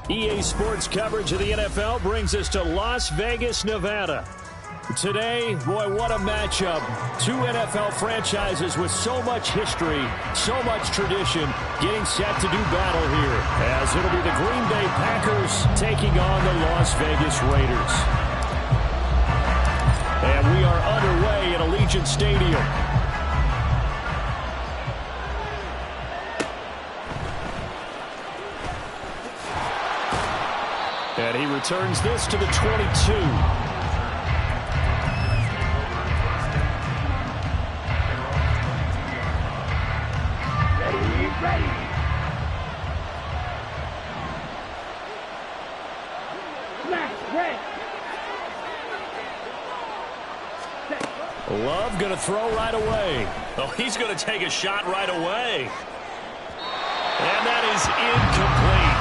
EA Sports coverage of the NFL brings us to Las Vegas, Nevada. Today, boy, what a matchup. Two NFL franchises with so much history, so much tradition, getting set to do battle here, as it'll be the Green Bay Packers taking on the Las Vegas Raiders. And we are underway at Allegiant Stadium. And he returns this to the 22. Ready. Love going to throw right away. Oh, he's going to take a shot right away. And that is incomplete.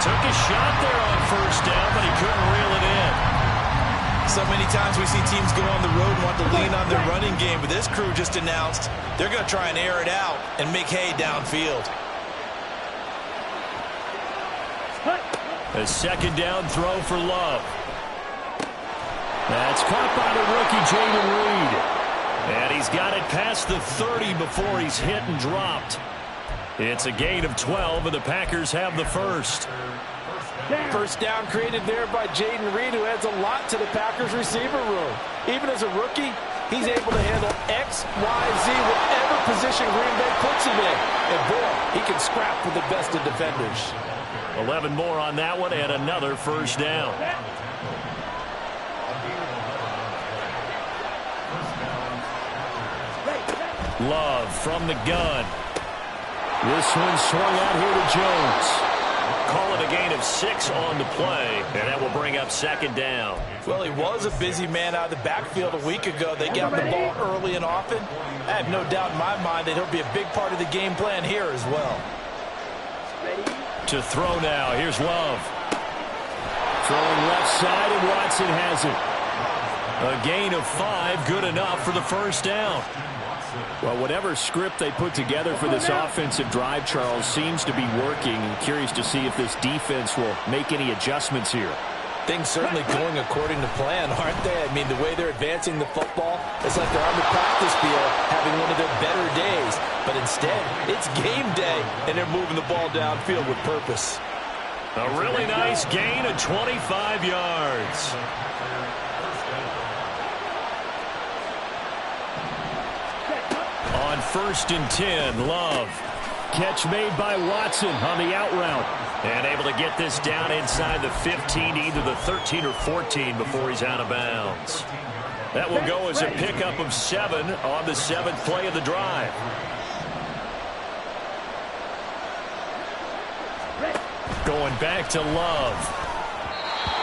Took a shot there on first down, but he couldn't reel it in. So many times we see teams go on the road and want to lean on their running game, but this crew just announced they're going to try and air it out and make hay downfield. A second down throw for Love. That's caught by the rookie Jayden Reed. And he's got it past the 30 before he's hit and dropped. It's a gain of 12, and the Packers have the first. First down created there by Jayden Reed, who adds a lot to the Packers receiver room. Even as a rookie, he's able to handle X, Y, Z, whatever position Green Bay puts him in. And boy, he can scrap with the best of defenders. 11 more on that one, and another first down. Love from the gun. This one swung out here to Jones. Call it a gain of 6 on the play, and that will bring up second down. Well, he was a busy man out of the backfield a week ago. They got the ball early and often. I have no doubt in my mind that he'll be a big part of the game plan here as well. To throw now. Here's Love. Throwing left side, and Watson has it. A gain of 5, good enough for the first down. Well, whatever script they put together for this offensive drive, Charles, seems to be working. I'm curious to see if this defense will make any adjustments here. Things certainly going according to plan, aren't they? I mean, the way they're advancing the football, it's like they're on the practice field having one of their better days. But instead, it's game day, and they're moving the ball downfield with purpose. A really nice gain of 25 yards. On 1st and 10, Love. Catch made by Watson on the out route. And able to get this down inside the 15, either the 13 or 14 before he's out of bounds. That will go as a pickup of 7 on the 7th play of the drive. Going back to Love.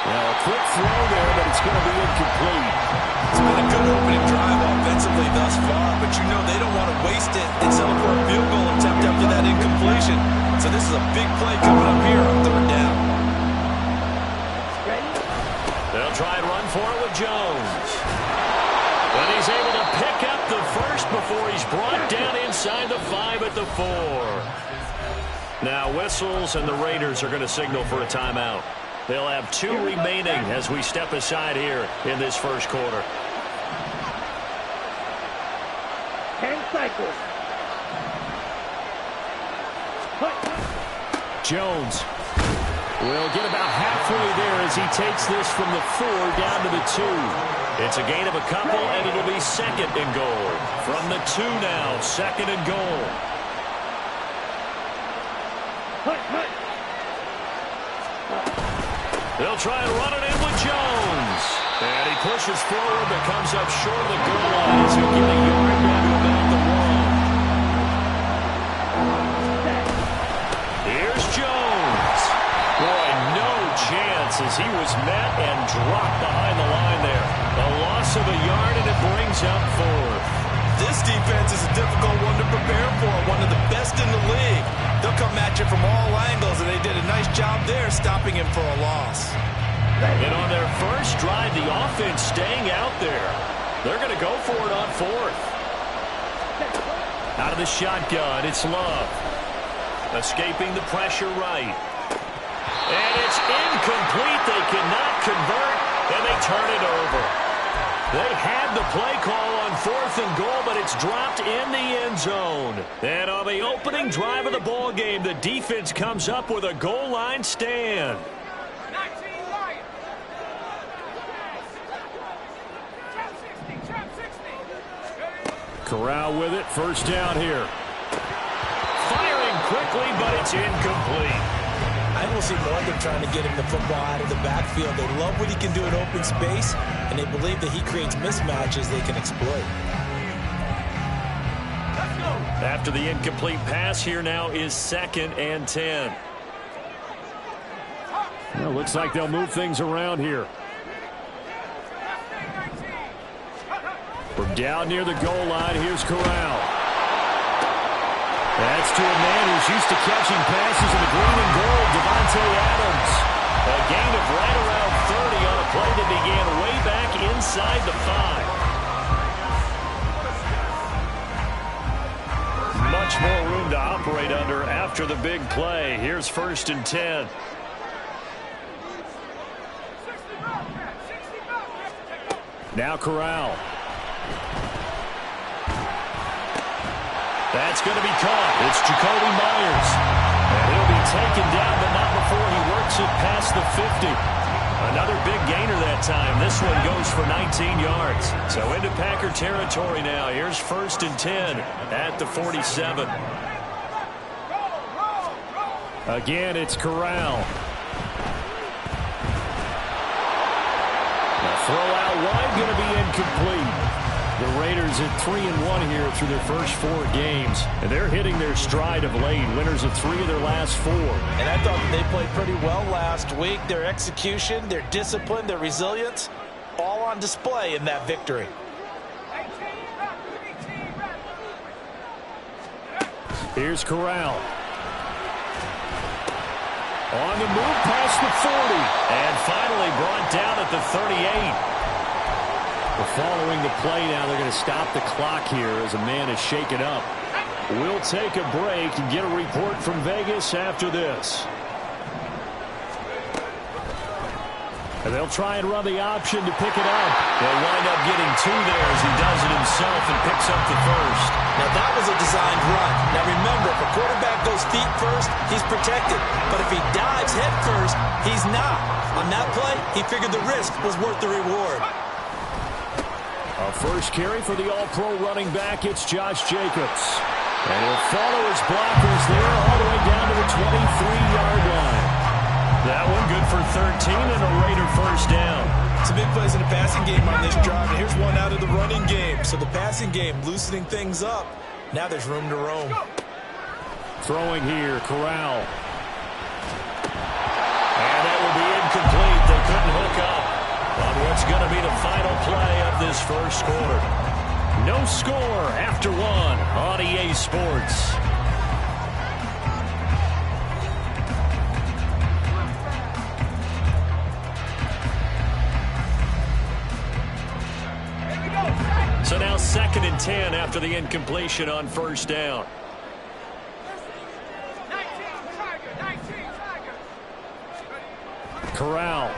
Now a quick throw there, but it's going to be incomplete. It's been a good opening drive offensively thus far, but you know they don't want to waste it and settle for a field goal attempt after that incompletion. So this is a big play coming up here on 3rd down. for it with Jones. And he's able to pick up the first before he's brought down inside the 5 at the 4. Now whistles, and the Raiders are going to signal for a timeout. They'll have 2 remaining as we step aside here in this first quarter. 10 cycles. Jones will get about halfway there as he takes this from the 4 down to the 2. It's a gain of a couple, and it'll be second and goal. From the 2 now, second and goal. They'll try and run it in with Jones. And he pushes forward, but comes up short of the goal line as he'll get a yard down to about the 1. Here's Jones. Boy, no chance as he was met and dropped behind the line there. A loss of a yard, and it brings up 4th. This defense is a difficult one to prepare for, one of the best in the league. They'll come at you from all angles, and they did a nice job there stopping him for a loss. And on their first drive, the offense staying out there. They're going to go for it on 4th. Out of the shotgun, it's Love. Escaping the pressure right. And it's incomplete. They cannot convert, and they turn it over. They had the play call on 4th and goal, but it's dropped in the end zone. And on the opening drive of the ball game, the defense comes up with a goal line stand. Corral with it, first down here. Firing quickly, but it's incomplete. I will see more of them trying to get him the football out of the backfield. They love what he can do in open space, and they believe that he creates mismatches they can exploit. After the incomplete pass, here now is 2nd and 10. Well, looks like they'll move things around here. From down near the goal line, here's Corral. That's to a man who's used to catching passes in the green and gold, Devontae Adams. A gain of right around 30 on a play that began way back inside the 5. Much more room to operate under after the big play. Here's 1st and 10. Now Corral. That's going to be caught. It's Jacoby Myers. And he'll be taken down, but not before he works it past the 50. Another big gainer that time. This one goes for 19 yards. So into Packer territory now. Here's 1st and 10 at the 47. Again, it's Corral. The throw out wide going to be incomplete. The Raiders at 3-1 here through their first 4 games. And they're hitting their stride of late. Winners of 3 of their last 4. And I thought they played pretty well last week. Their execution, their discipline, their resilience, all on display in that victory. Here's Corral. On the move past the 40. And finally brought down at the 38. Following the play now, they're going to stop the clock here as a man is shaken up. We'll take a break and get a report from Vegas after this. And they'll try and run the option to pick it up. They'll wind up getting 2 there as he does it himself and picks up the first. Now that was a designed run. Now remember, if a quarterback goes feet first, he's protected. But if he dives head first, he's not. On that play, he figured the risk was worth the reward. A first carry for the All-Pro running back, it's Josh Jacobs. And he'll follow his blockers there all the way down to the 23-yard line. That one good for 13 and a Raider first down. Some big plays in the passing game on this drive, and here's one out of the running game. So the passing game loosening things up. Now there's room to roam. Throwing here, Corral. And that will be incomplete. They couldn't hook up on what's going to be the final play of this first quarter. No score after 1 on EA Sports. 10 after the incompletion on first down. Corral.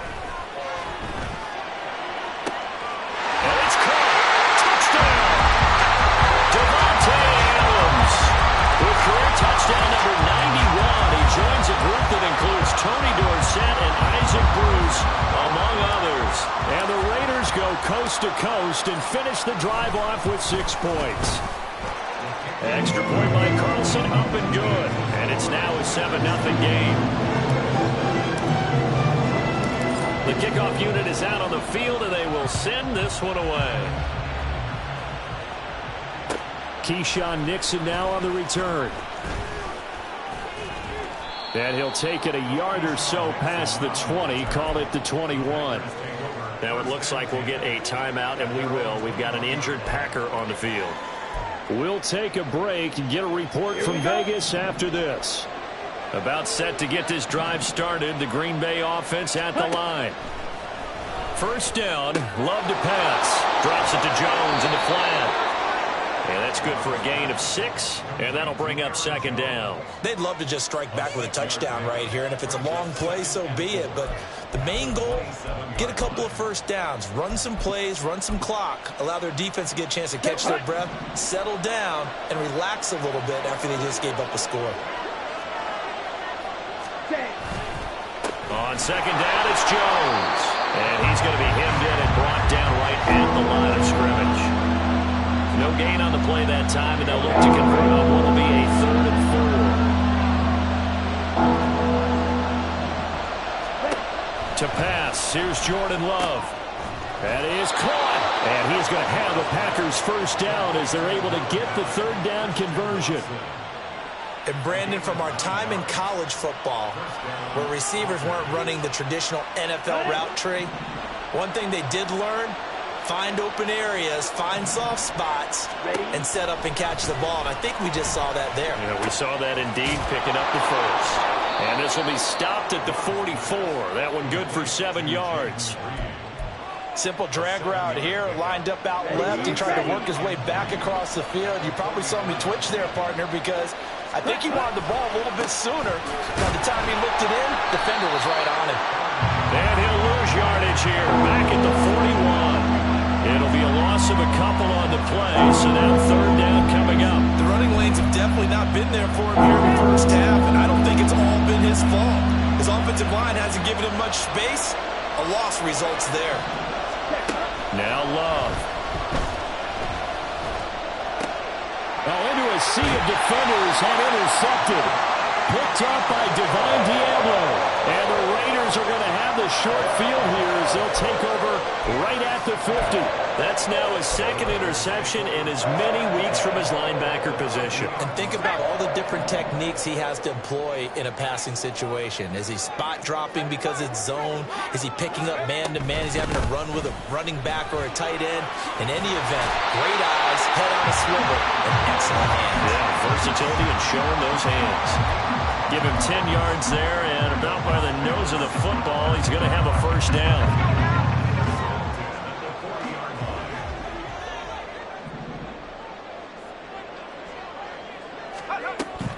And it's caught. Touchdown. Davante Adams with career touchdown number 91. He joins a group that includes Tony Dorsett and Isaac Bruce, among others. And the Raiders go coast to coast and finish the drive off with 6 points. Extra point by Carlson, up and good. And it's now a 7-0 game. The kickoff unit is out on the field, and they will send this one away. Keyshawn Nixon now on the return. And he'll take it a yard or so past the 20, call it the 21. Now it looks like we'll get a timeout, and we will. We've got an injured Packer on the field. We'll take a break and get a report from Vegas after this. About set to get this drive started, the Green Bay offense at the line. First down, Love to pass. Drops it to Jones into flat. And that's good for a gain of 6, and that'll bring up second down. They'd love to just strike back with a touchdown right here, and if it's a long play, so be it. But the main goal, get a couple of first downs, run some plays, run some clock, allow their defense to get a chance to catch their breath, settle down, and relax a little bit after they just gave up a score. On second down, it's Jones. And he's going to be hemmed in and brought down right at the line of scrimmage. No gain on the play that time, and they'll look to convert on what will be a 3rd and 4. To pass, here's Jordan Love. That is caught. And he's going to have the Packers first down as they're able to get the 3rd down conversion. And Brandon, from our time in college football, where receivers weren't running the traditional NFL route tree, one thing they did learn, find open areas, find soft spots, and set up and catch the ball. And I think we just saw that there. Yeah, we saw that indeed, picking up the first. And this will be stopped at the 44. That one good for 7 yards. Simple drag route here, lined up out left. He tried to work his way back across the field. You probably saw me twitch there, partner, because I think he wanted the ball a little bit sooner. By the time he looked it in, defender was right on him. And he'll lose yardage here, back at the 41. It'll be a loss of a couple on the play, so now 3rd down coming up. The running lanes have definitely not been there for him here in the first half, and I don't think it's all been his fault. His offensive line hasn't given him much space. A loss results there. Now Love. Into a sea of defenders and intercepted. Picked up by Divine Diablo. And the Raiders are going to have the short field here as they'll take over right at the 50. That's now his 2nd interception in as many weeks from his linebacker position. And think about all the different techniques he has to employ in a passing situation. Is he spot dropping because it's zone? Is he picking up man-to-man? Is he having to run with a running back or a tight end? In any event, great eyes, head on a swivel, and excellent hands. Yeah, versatility and showing those hands. Give him 10 yards there, and about by the nose of the football, he's going to have a first down.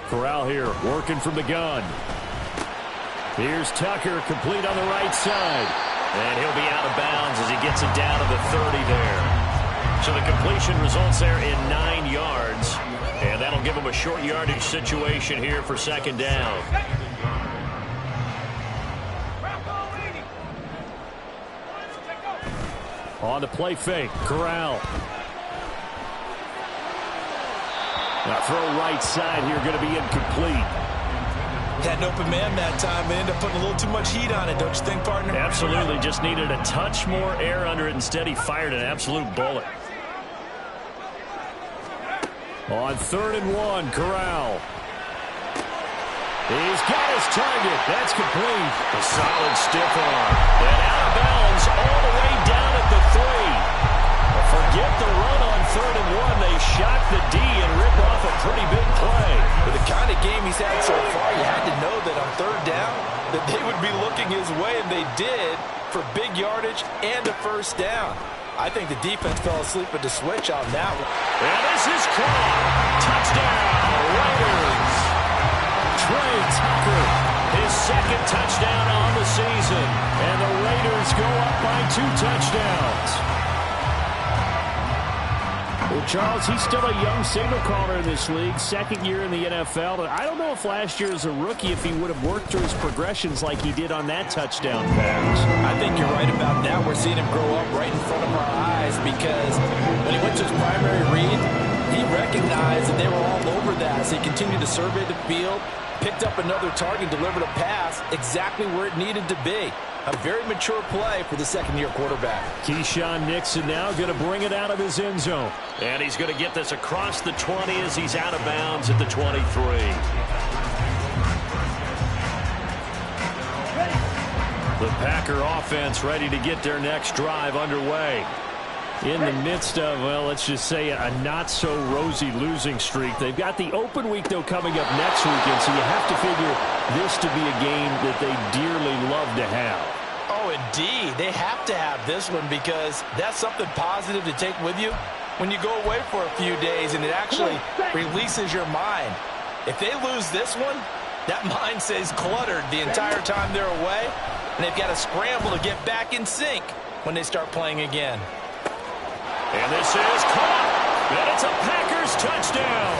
Corral here, working from the gun. Here's Tucker, complete on the right side. And he'll be out of bounds as he gets it down to the 30 there. So the completion results there in 9 yards. And that'll give him a short yardage situation here for 2nd down. On the play fake, Corral. Now throw right side here, going to be incomplete. Had an open man that time, and ended up putting a little too much heat on it, don't you think, partner? Absolutely, just needed a touch more air under it. Instead, he fired an absolute bullet. On 3rd and 1, Corral. He's got his target. That's complete. A solid stiff arm. And out of bounds all the way down at the 3. Forget the run on 3rd and 1. They shock the D and rip off a pretty big play. With the kind of game he's had so far, you had to know that on 3rd down that they would be looking his way, and they did, for big yardage and a first down. I think the defense fell asleep at the switch on that one. And this is caught. Touchdown, Raiders. Trey Tucker, his second touchdown on the season. And the Raiders go up by 2 touchdowns. Well, Charles, he's still a young signal caller in this league, second year in the NFL. But I don't know if last year as a rookie, if he would have worked through his progressions like he did on that touchdown pass. I think you're right about that. We're seeing him grow up right in front of our eyes because when he went to his primary read, he recognized that they were all over that. So he continued to survey the field, picked up another target, delivered a pass exactly where it needed to be. A very mature play for the second-year quarterback. Keyshawn Nixon now going to bring it out of his end zone. And he's going to get this across the 20 as he's out of bounds at the 23. The Packer offense ready to get their next drive underway. In the midst of, well, let's just say a not-so-rosy losing streak. They've got the open week, though, coming up next weekend, so you have to figure this to be a game that they dearly love to have. Oh, indeed. They have to have this one because that's something positive to take with you when you go away for a few days, and it actually releases your mind. If they lose this one, that mind stays cluttered the entire time they're away, and they've got to scramble to get back in sync when they start playing again. And this is caught, and it's a Packers touchdown.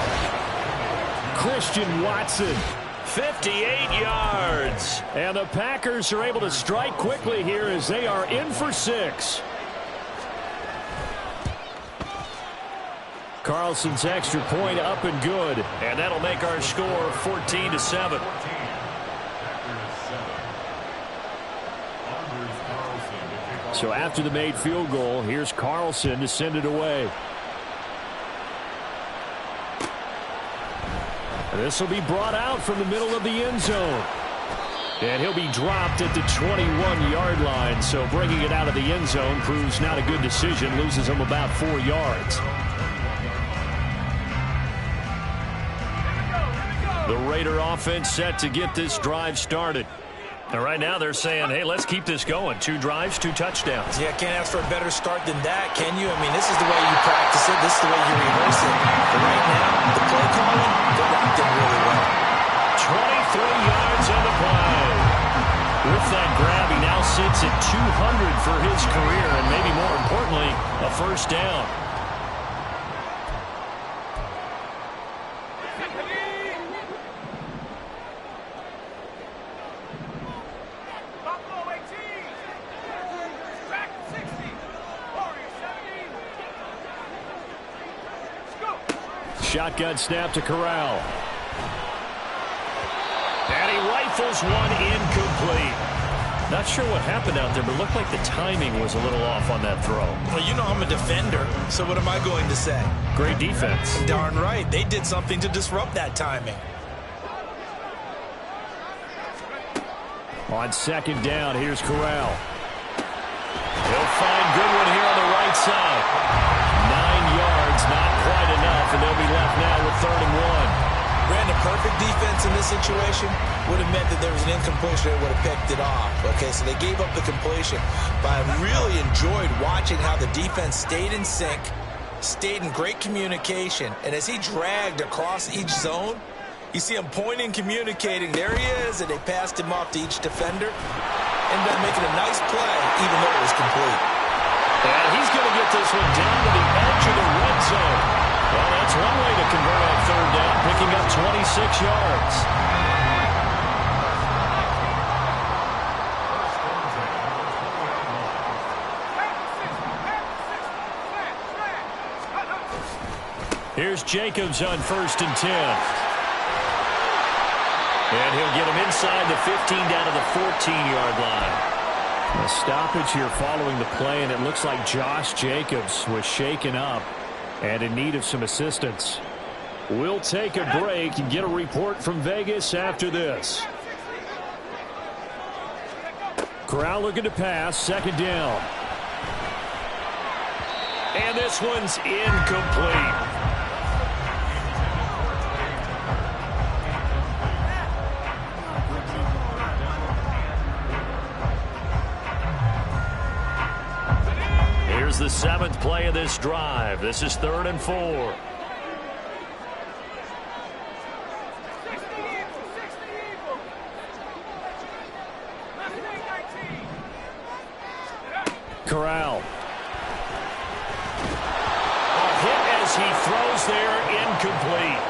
Christian Watson, 58 yards. And the Packers are able to strike quickly here as they are in for 6. Carlson's extra point up and good. And that'll make our score 14-7. So after the made field goal, here's Carlson to send it away. This will be brought out from the middle of the end zone. And he'll be dropped at the 21-yard line. So bringing it out of the end zone proves not a good decision. Loses him about 4 yards. The Raider offense set to get this drive started. And right now they're saying, hey, let's keep this going. 2 drives, 2 touchdowns. Yeah, can't ask for a better start than that, can you? I mean, this is the way you practice it. This is the way you rehearse it. But right now, the play calling, they're locked in really well. 23 yards on the play. With that grab, he now sits at 200 for his career, and maybe more importantly, a first down. Shotgun snap to Corral. And he rifles one incomplete. Not sure what happened out there, but it looked like the timing was a little off on that throw. Well, you know I'm a defender, so what am I going to say? Great defense. Darn right. They did something to disrupt that timing. On second down, here's Corral. He'll find Goodwin here on the right side. 9 yards, not quite enough, and they'll be left now with 3rd and 1. Brandon, perfect defense in this situation would have meant that there was an incompletion that would have picked it off. Okay, so they gave up the completion. But I really enjoyed watching how the defense stayed in sync, stayed in great communication, and as he dragged across each zone, you see him pointing, communicating. There he is, and they passed him off to each defender. Ended up making a nice play, even though it was complete. And he's going to get this one down to the edge of the red zone. Well, that's one way to convert on 3rd down, picking up 26 yards. Here's Jacobs on 1st and 10. And he'll get him inside the 15 down to the 14-yard line. A stoppage here following the play, and it looks like Josh Jacobs was shaken up and in need of some assistance. We'll take a break and get a report from Vegas after this. Corral looking to pass, 2nd down. And this one's incomplete. is the 7th play of this drive. This is 3rd and 4. Corral. A hit as he throws there, incomplete.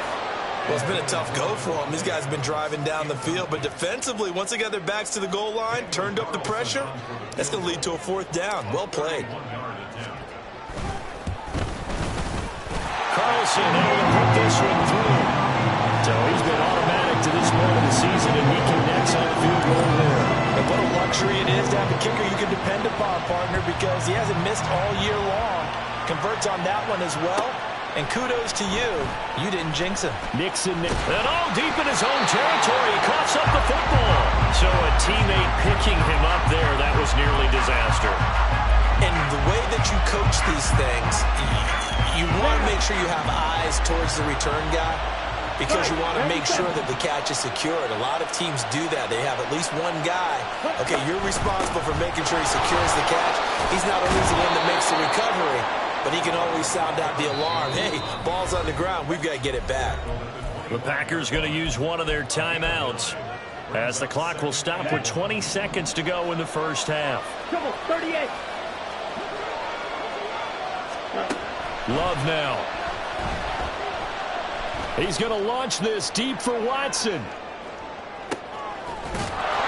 Well, it's been a tough go for them. These guys have been driving down the field, but defensively, once they got their backs to the goal line, turned up the pressure, that's going to lead to a 4th down. Well played. Carlson able to put this one through. So he's been automatic to this point of the season, and he connects on the field goal there. And what a luxury it is to have a kicker you can depend upon, partner, because he hasn't missed all year long. Converts on that one as well. And kudos to you. You didn't jinx him. Nixon, and all deep in his own territory. He coughs up the football. So a teammate picking him up there, that was nearly disaster. And the way that you coach these things, you want to make sure you have eyes towards the return guy because you want to make sure that the catch is secured. A lot of teams do that. They have at least one guy. Okay, you're responsible for making sure he secures the catch. He's not always the one that makes the recovery, but he can always sound out the alarm. Hey, ball's on the ground. We've got to get it back. The Packers going to use one of their timeouts as the clock will stop with 20 seconds to go in the first half. Come on, 38. Love now. He's going to launch this deep for Watson.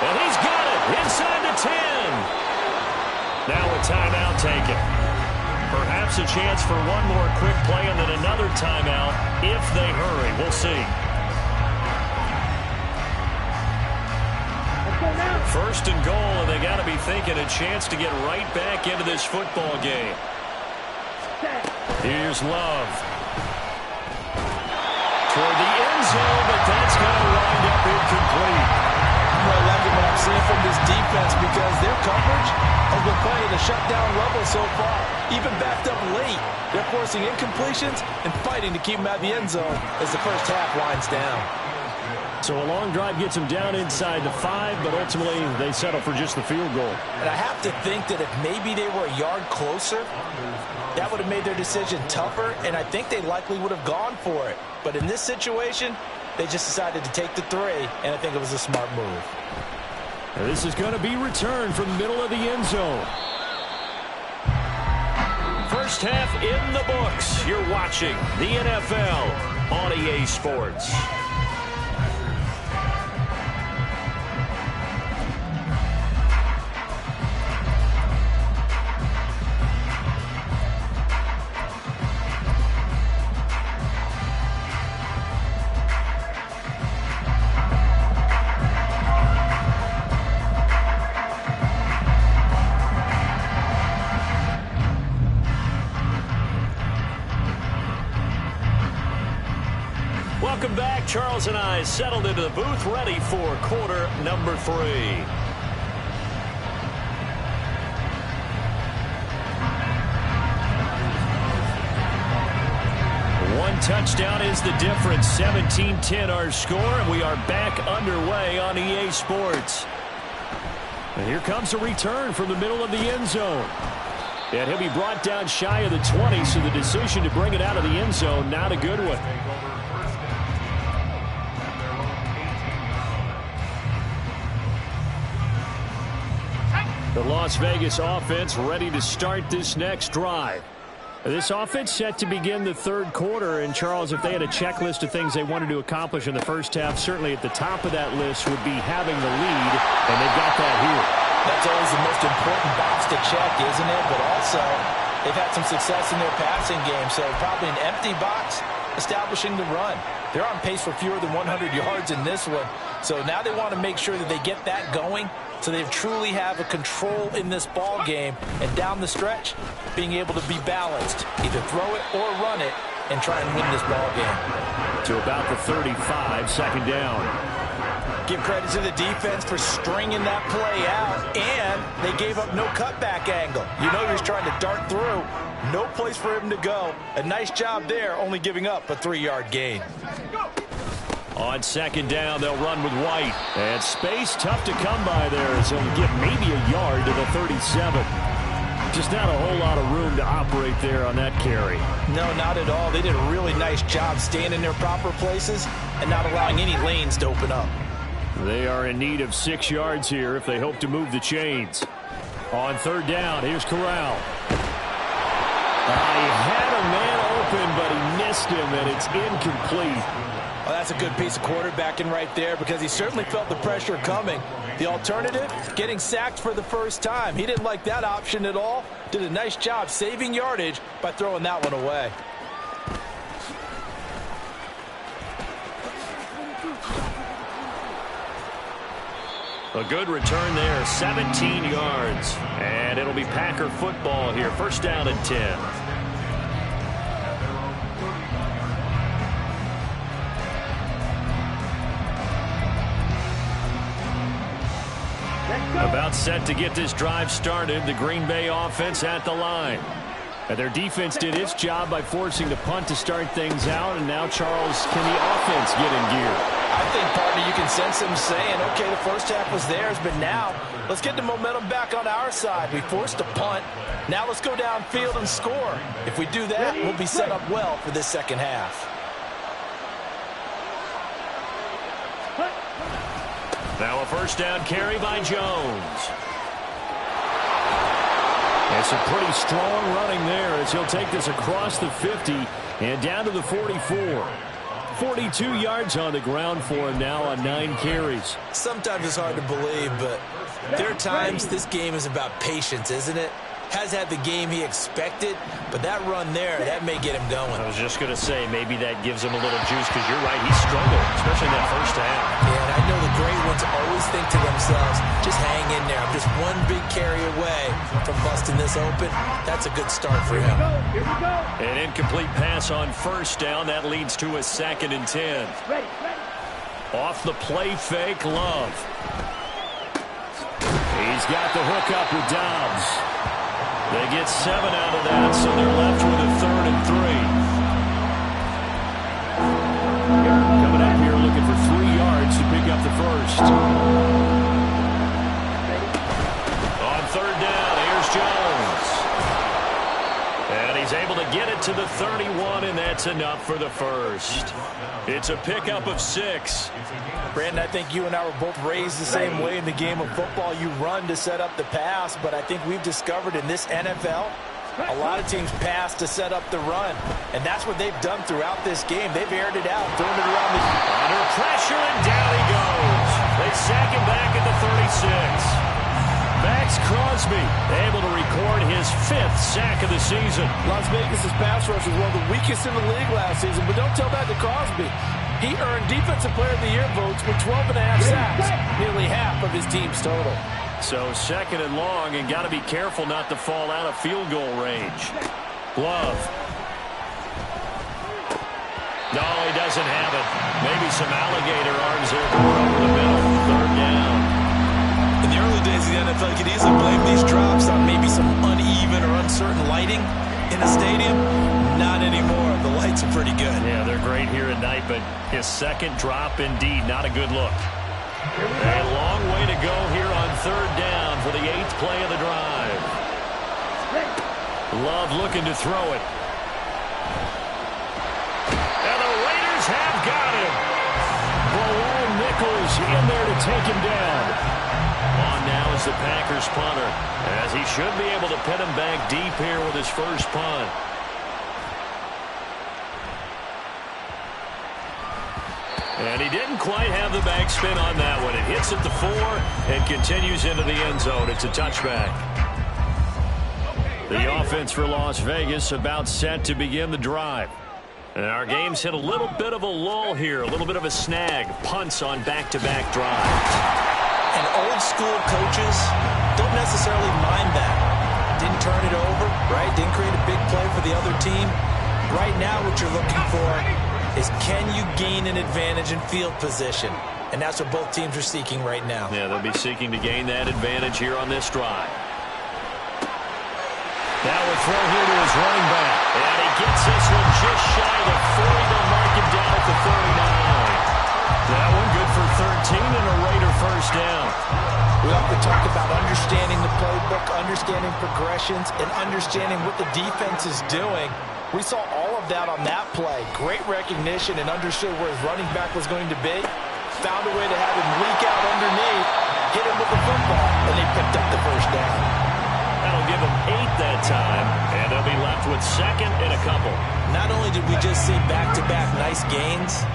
And he's got it inside the 10. Now a timeout taken. Perhaps a chance for one more quick play and then another timeout if they hurry. We'll see. 1st and goal, and they got to be thinking a chance to get right back into this football game. Here's Love. Toward the end zone, but that's going to wind up incomplete. I'm liking what I'm seeing from this defense because their coverage has been playing a shutdown level so far. Even backed up late, they're forcing incompletions and fighting to keep them at the end zone as the first half winds down. So a long drive gets them down inside the 5, but ultimately they settle for just the field goal. And I have to think that if maybe they were a yard closer, that would have made their decision tougher, and I think they likely would have gone for it. But in this situation, they just decided to take the 3, and I think it was a smart move. This is going to be returned from the middle of the end zone. First half in the books. You're watching the NFL on EA Sports. Welcome back. Charles and I settled into the booth, ready for quarter number 3. One touchdown is the difference. 17-10 our score, and we are back underway on EA Sports. And here comes a return from the middle of the end zone. And he'll be brought down shy of the 20, so the decision to bring it out of the end zone, not a good one. The Las Vegas offense ready to start this next drive. This offense set to begin the 3rd quarter, and Charles, if they had a checklist of things they wanted to accomplish in the first half, certainly at the top of that list would be having the lead, and they've got that here. That's always the most important box to check, isn't it? But also, they've had some success in their passing game, so probably an empty box establishing the run. They're on pace for fewer than 100 yards in this one, so now they want to make sure that they get that going so they truly have a control in this ball game, and down the stretch, being able to be balanced, either throw it or run it, and try and win this ball game. To about the 35, 2nd down. Give credit to the defense for stringing that play out, and they gave up no cutback angle. You know he was trying to dart through. No place for him to go. A nice job there, only giving up a 3-yard gain. On 2nd down, they'll run with White. And space tough to come by there, so he'll get maybe a yard to the 37. Just not a whole lot of room to operate there on that carry. No, not at all. They did a really nice job staying in their proper places and not allowing any lanes to open up. They are in need of 6 yards here if they hope to move the chains. On third down, here's Corral. He had a man open, but he missed him, and it's incomplete. Well, that's a good piece of quarterbacking right there because he certainly felt the pressure coming. The alternative, getting sacked for the first time. He didn't like that option at all. Did a nice job saving yardage by throwing that one away. A good return there, 17 yards. And it'll be Packer football here. First down and 10. About set to get this drive started. The Green Bay offense at the line. And their defense did its job by forcing the punt to start things out. And now, Charles, can the offense get in gear? I think, partner, you can sense them saying, okay, the first half was theirs, but now let's get the momentum back on our side. We forced a punt. Now let's go downfield and score. If we do that, we'll be set up well for this second half. Now a first down carry by Jones. It's a pretty strong running there as he'll take this across the 50 and down to the 44. 42 yards on the ground for him now on 9 carries. Sometimes it's hard to believe, but there are times this game is about patience, isn't it? Has had the game he expected, but that run there, that may get him going. I was just going to say, maybe that gives him a little juice because you're right, he struggled, especially in that first half. Yeah, and I know the great ones always think to themselves, just hang in there. I'm just one big carry away from busting this open. That's a good start for him. Here we go. An incomplete pass on first down. That leads to a 2nd and 10. Ready. Off the play fake, Love. He's got the hook up with Dobbs. They get 7 out of that, so they're left with a 3rd and 3. Coming up here looking for 3 yards to pick up the first. On third down, here's Jones. And he's able to get it to the 31, and that's enough for the first. It's a pickup of 6. Brandon, I think you and I were both raised the same way in the game of football. You run to set up the pass, but I think we've discovered in this NFL, a lot of teams pass to set up the run, and that's what they've done throughout this game. They've aired it out, thrown it around the... Under pressure, and down he goes. They sack him back at the 36. Max Crosby able to record his 5th sack of the season. Las Vegas' pass rush was one of the weakest in the league last season, but don't tell that to Crosby. He earned Defensive Player of the Year votes with 12.5 sacks, nearly half of his team's total. So 2nd and long, and got to be careful not to fall out of field goal range. Love. No, he doesn't have it. Maybe some alligator arms there over the middle. 3rd down. In the early days of the NFL, you could easily blame these drops on maybe some uneven or uncertain lighting in the stadium. Not anymore. The lights are pretty good. Yeah, they're great here at night, but his 2nd drop, indeed, not a good look. A long way to go here on 3rd down for the 8th play of the drive. Love looking to throw it. And the Raiders have got him. Bilal Nichols in there to take him down. On now is the Packers punter, as he should be able to pin him back deep here with his first punt. And he didn't quite have the backspin on that one. It hits at the 4 and continues into the end zone. It's a touchback. The offense for Las Vegas about set to begin the drive. And our game's hit a little bit of a lull here, a little bit of a snag. Punts on back-to-back drives. And old school coaches don't necessarily mind that. Didn't turn it over, right? Didn't create a big play for the other team. Right now what you're looking for is, can you gain an advantage in field position? And that's what both teams are seeking right now. Yeah, they'll be seeking to gain that advantage here on this drive. Now we'll throw here to his running back. And he gets this one just shy of the 40. They'll mark him down at the 39. That one good for 13 and a Raider first down. We often talk about understanding the playbook, understanding progressions, and understanding what the defense is doing. We saw all of that on that play. Great recognition and understood where his running back was going to be. Found a way to have him leak out underneath, get him with the football, and they picked up the first down. That'll give them 8 that time, and they'll be left with second and a couple. Not only did we just see back-to-back nice gains,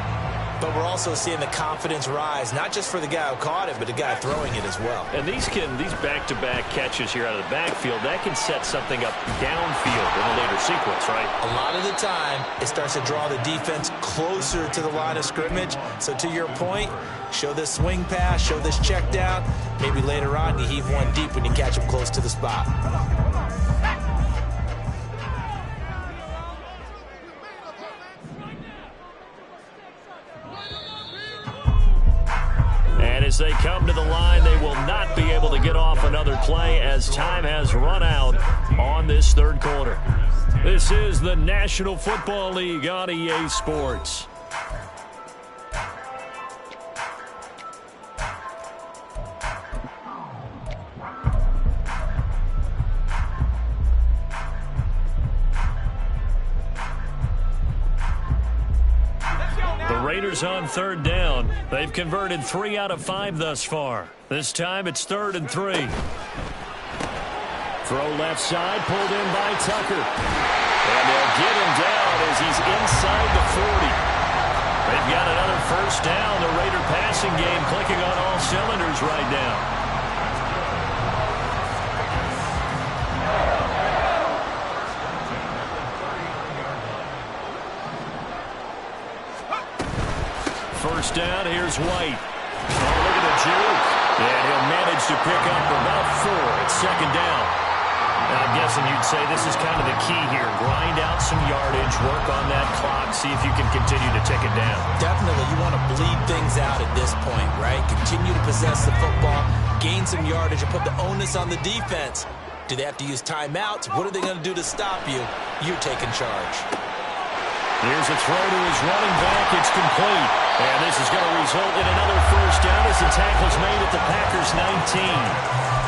but we're also seeing the confidence rise, not just for the guy who caught it, but the guy throwing it as well. And these back-to-back catches here out of the backfield, that can set something up downfield in a later sequence, right? A lot of the time, it starts to draw the defense closer to the line of scrimmage. So to your point, show this swing pass, show this check down. Maybe later on, you heave one deep when you catch him close to the spot. And as they come to the line, they will not be able to get off another play as time has run out on this third quarter. This is the National Football League on EA Sports. Raiders on third down. They've converted 3 out of 5 thus far. This time it's 3rd and 3. Throw left side, pulled in by Tucker. And they'll get him down as he's inside the 40. They've got another first down. The Raider passing game clicking on all cylinders right now. First down, here's White. Oh, look at the juke. And he'll manage to pick up about 4 at second down. And I'm guessing you'd say this is kind of the key here. Grind out some yardage, work on that clock, see if you can continue to tick it down. Definitely, you want to bleed things out at this point, right? Continue to possess the football, gain some yardage, and put the onus on the defense. Do they have to use timeouts? What are they going to do to stop you? You're taking charge. Here's a throw to his running back. It's complete. And this is going to result in another first down as the tackle's made at the Packers' 19.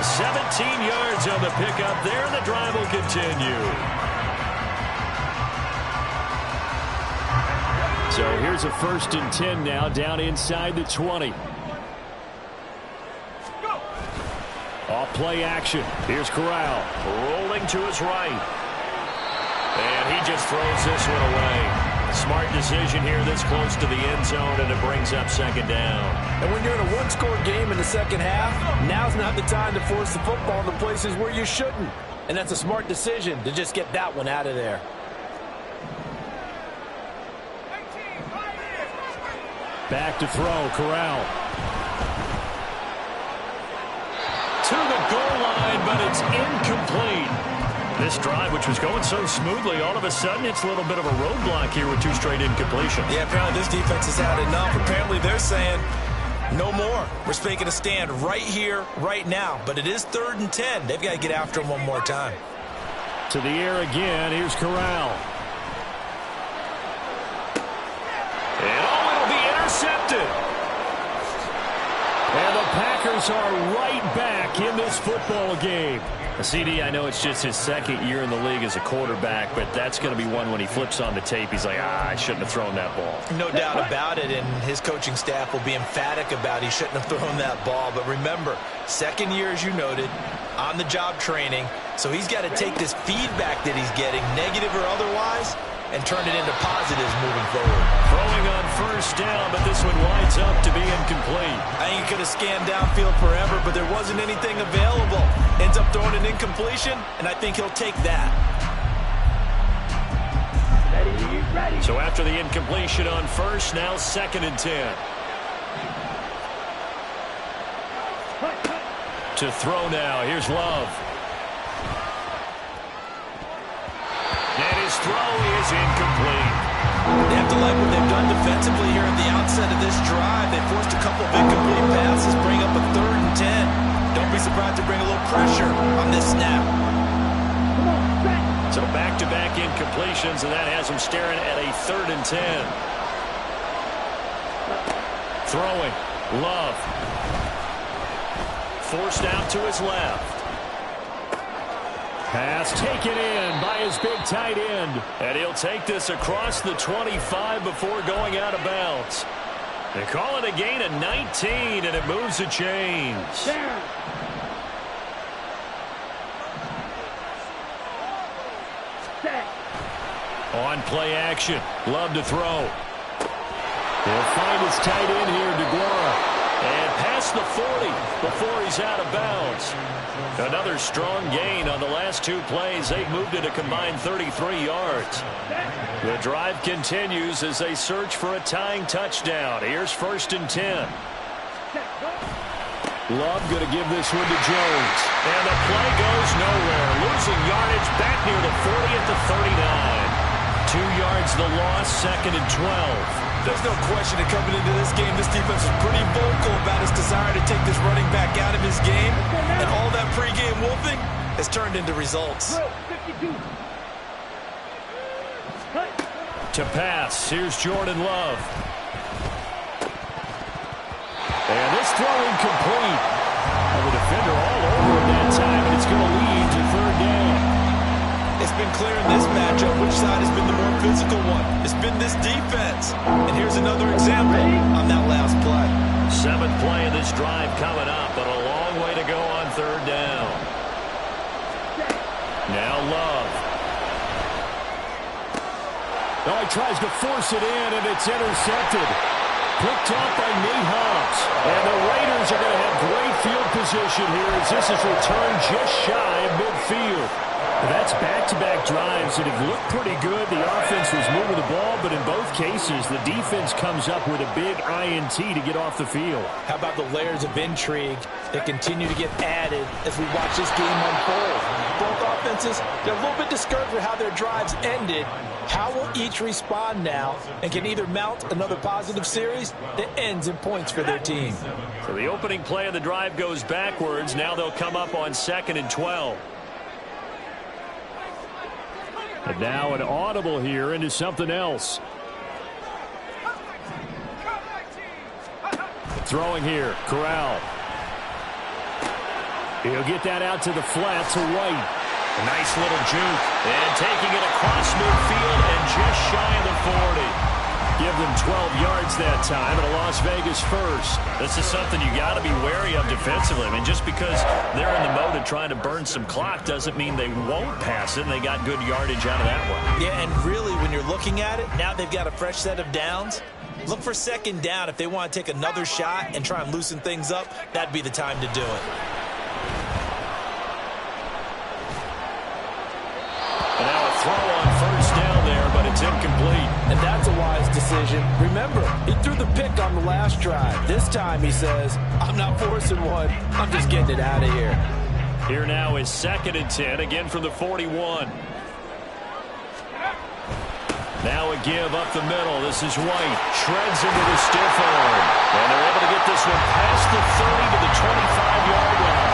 17 yards on the pickup there, and the drive will continue. So here's a 1st and 10 now, down inside the 20. Off play action. Here's Corral rolling to his right. And he just throws this one away. Smart decision here this close to the end zone, and it brings up second down. And when you're in a one-score game in the second half, now's not the time to force the football in the places where you shouldn't. And that's a smart decision to just get that one out of there. Back to throw, Corral. To the goal line, but it's incomplete. This drive, which was going so smoothly, all of a sudden it's a little bit of a roadblock here with 2 straight incompletions. Yeah, apparently this defense has had enough. Apparently they're saying, no more. We're making a stand right here, right now. But it is 3rd and 10. They've got to get after him one more time. To the air again. Here's Corral. And it'll be intercepted. And the Packers are right back in this football game. CD, I know it's just his 2nd year in the league as a quarterback, but that's going to be one when he flips on the tape. He's like, I shouldn't have thrown that ball. No doubt about it, and his coaching staff will be emphatic about he shouldn't have thrown that ball. But remember, 2nd year, as you noted, on-the-job training. So he's got to take this feedback that he's getting, negative or otherwise, and turn it into positives moving forward. Throwing on first down, but this one winds up to be incomplete. I think he could have scanned downfield forever, but there wasn't anything available. Ends up throwing an incompletion, and I think he'll take that. Ready. So after the incompletion on first, now 2nd and 10. To throw now, here's Love. And his throw is incomplete. They have to like what they've done defensively here at the outset of this drive. They forced a couple of incomplete passes, bring up a 3rd and 10. Don't be surprised to bring a little pressure on this snap. So back-to-back incompletions, and that has them staring at a 3rd and 10. Throwing. Love. forced out to his left. Pass taken in by his big tight end. And he'll take this across the 25 before going out of bounds. They call it a gain of 19, and it moves the chains. On play action. Love to throw. He'll find his tight end here, DeGuara. And past the 40 before he's out of bounds. Another strong gain on the last two plays. They've moved it a combined 33 yards. The drive continues as they search for a tying touchdown. Here's 1st and 10. Love going to give this one to Jones. And the play goes nowhere. Losing yardage back near the 40 at the 39. 2 yards the loss, 2nd and 12. There's no question that coming into this game, this defense is pretty vocal about its desire to take this running back out of his game. And all that pregame wolfing has turned into results. To pass, here's Jordan Love. And this throw incomplete. The defender all over at that time, and it's going to lead to 3rd down. It's been clear in this matchup which side has been the more physical one. It's been this defense. And here's another example on that last play. 7th play of this drive coming up, but a long way to go on 3rd down. Now Love. Oh, he tries to force it in, and it's intercepted. Picked off by Nate Hobbs. And the Raiders are going to have great field position here as this is returned just shy of midfield. That's back-to-back drives that have looked pretty good. The offense was moving the ball, but in both cases, the defense comes up with a big INT to get off the field. How about the layers of intrigue that continue to get added as we watch this game unfold? Both offenses, they're a little bit discouraged with how their drives ended. How will each respond now and can either mount another positive series that ends in points for their team? So the opening play of the drive goes backwards. Now they'll come up on 2nd and 12. And now an audible here into something else. Throwing here, Corral. He'll get that out to the flat to White. A nice little juke. And taking it across midfield and just shy of the 40. Give them 12 yards that time and a Las Vegas first. This is something you got to be wary of defensively. I mean, just because they're in the mode of trying to burn some clock doesn't mean they won't pass it, and they got good yardage out of that one. Yeah, and really, when you're looking at it, now they've got a fresh set of downs. Look for 2nd down. If they want to take another shot and try and loosen things up, that'd be the time to do it. And now a throw on 1st down there, but it's incomplete. And that's a wise decision. Remember, he threw the pick on the last drive. This time he says, I'm not forcing one. I'm just getting it out of here. Here now is 2nd and 10, again from the 41. Now a give up the middle. This is White. Shreds into the stiff arm. And they're able to get this one past the 30 to the 25-yard line.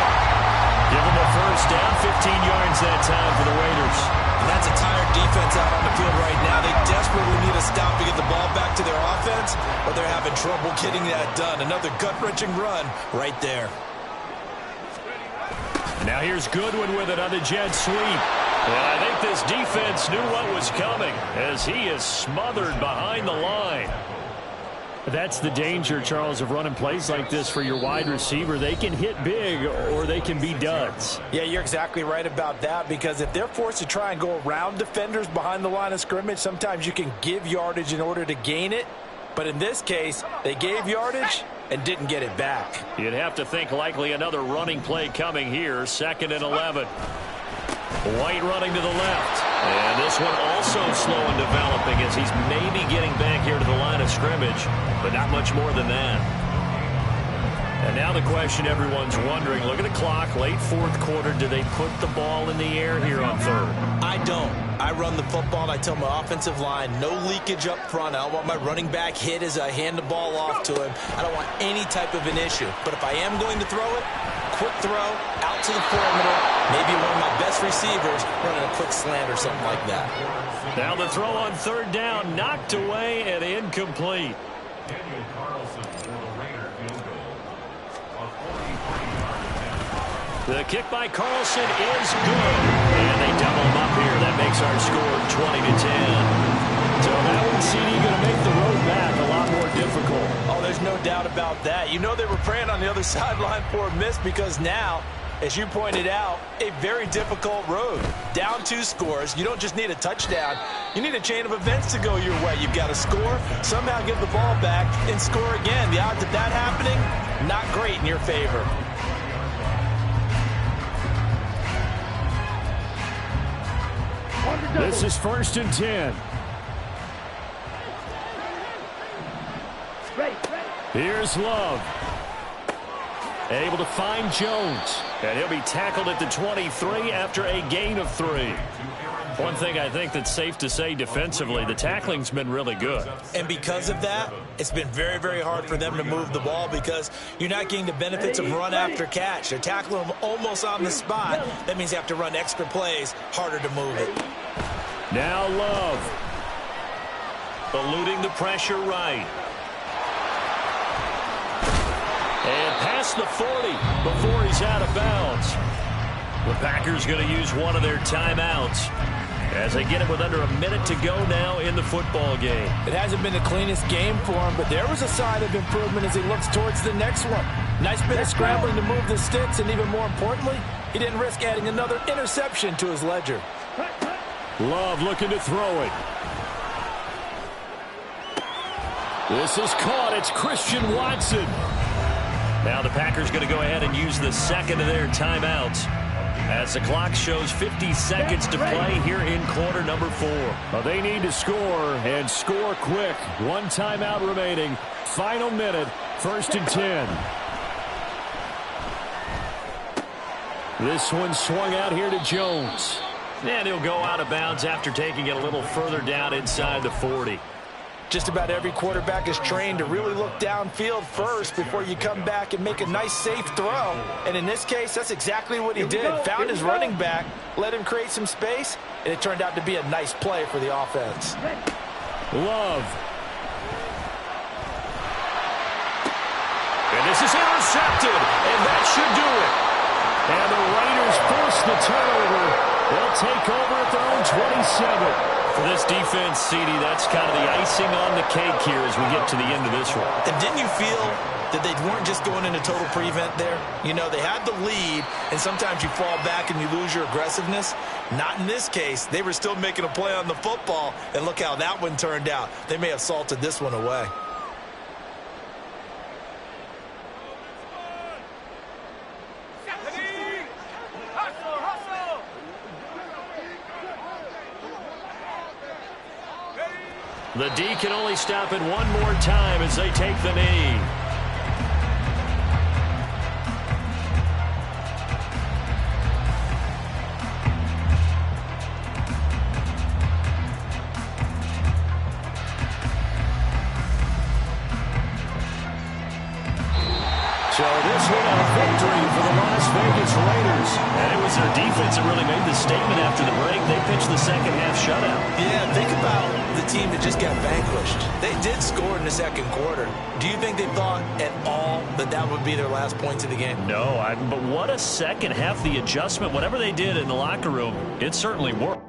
Give them a 1st down, 15 yards that time for the Raiders. And that's a tired defense out on the field right now. They desperately need a stop to get the ball back to their offense, but they're having trouble getting that done. Another gut-wrenching run right there. And now here's Goodwin with it on the jet sweep. And I think this defense knew what was coming as he is smothered behind the line. That's the danger, Charles, of running plays like this for your wide receiver. They can hit big or they can be duds. Yeah, you're exactly right about that, because if they're forced to try and go around defenders behind the line of scrimmage, sometimes you can give yardage in order to gain it. But in this case, they gave yardage and didn't get it back. You'd have to think likely another running play coming here, 2nd and 11. White running to the left. And this one also slow in developing as he's maybe getting back here to the line of scrimmage, but not much more than that. And now the question everyone's wondering, look at the clock, late 4th quarter, do they put the ball in the air here on 3rd? I don't. I run the football and I tell my offensive line, no leakage up front. I don't want my running back hit as I hand the ball off to him. I don't want any type of an issue. But if I am going to throw it, quick throw, out to the perimeter, maybe one of my best receivers running a quick slant or something like that. Now the throw on 3rd down, knocked away and incomplete. The kick by Carlson is good. And they double him up here. That makes our score 20-10. So that one, CD, going to make the road back a lot more difficult. Oh, there's no doubt about that. You know they were praying on the other sideline for a miss because now, as you pointed out, a very difficult road. Down 2 scores. You don't just need a touchdown. You need a chain of events to go your way. You've got to score, somehow get the ball back, and score again. The odds of that happening, not great in your favor. This is 1st and 10. Here's Love. Able to find Jones. And he'll be tackled at the 23 after a gain of 3. One thing I think that's safe to say defensively, the tackling's been really good. And because of that, it's been very, very hard for them to move the ball because you're not getting the benefits of run after catch. They're tackling them almost on the spot. That means you have to run extra plays, harder to move it. Now Love. Eluding the pressure right. And past the 40 before he's out of bounds. The Packers going to use one of their timeouts as they get it with under a minute to go now in the football game. It hasn't been the cleanest game for him, but there was a sign of improvement as he looks towards the next one. Nice bit of scrambling to move the sticks, and even more importantly, he didn't risk adding another interception to his ledger. Love looking to throw it. This is caught. It's Christian Watson. Now the Packers going to go ahead and use the second of their timeouts as the clock shows 50 seconds to play here in quarter number 4. Well, they need to score and score quick. 1 timeout remaining. Final minute. 1st and 10. This one swung out here to Jones. And he'll go out of bounds after taking it a little further down inside the 40. Just about every quarterback is trained to really look downfield first before you come back and make a nice, safe throw. And in this case, that's exactly what he did. Found his running back, let him create some space, and it turned out to be a nice play for the offense. Love. And this is intercepted, and that should do it. And the Raiders force the turnover. They'll take over at their own 27. For this defense, CD, that's kind of the icing on the cake here as we get to the end of this one. And didn't you feel that they weren't just going into total prevent there? You know, they had the lead, and sometimes you fall back and you lose your aggressiveness. Not in this case. They were still making a play on the football, and look how that one turned out. They may have salted this one away. The D can only stop it one more time as they take the knee. So this one a victory for the Las Vegas Raiders. And it was their defense that really made the statement after the break. They pitched the second half shutout. Yeah, think about the team that just got vanquished. They did score in the second quarter. Do you think they thought at all that that would be their last points of the game? No, but what a second half. The adjustment, whatever they did in the locker room, it certainly worked.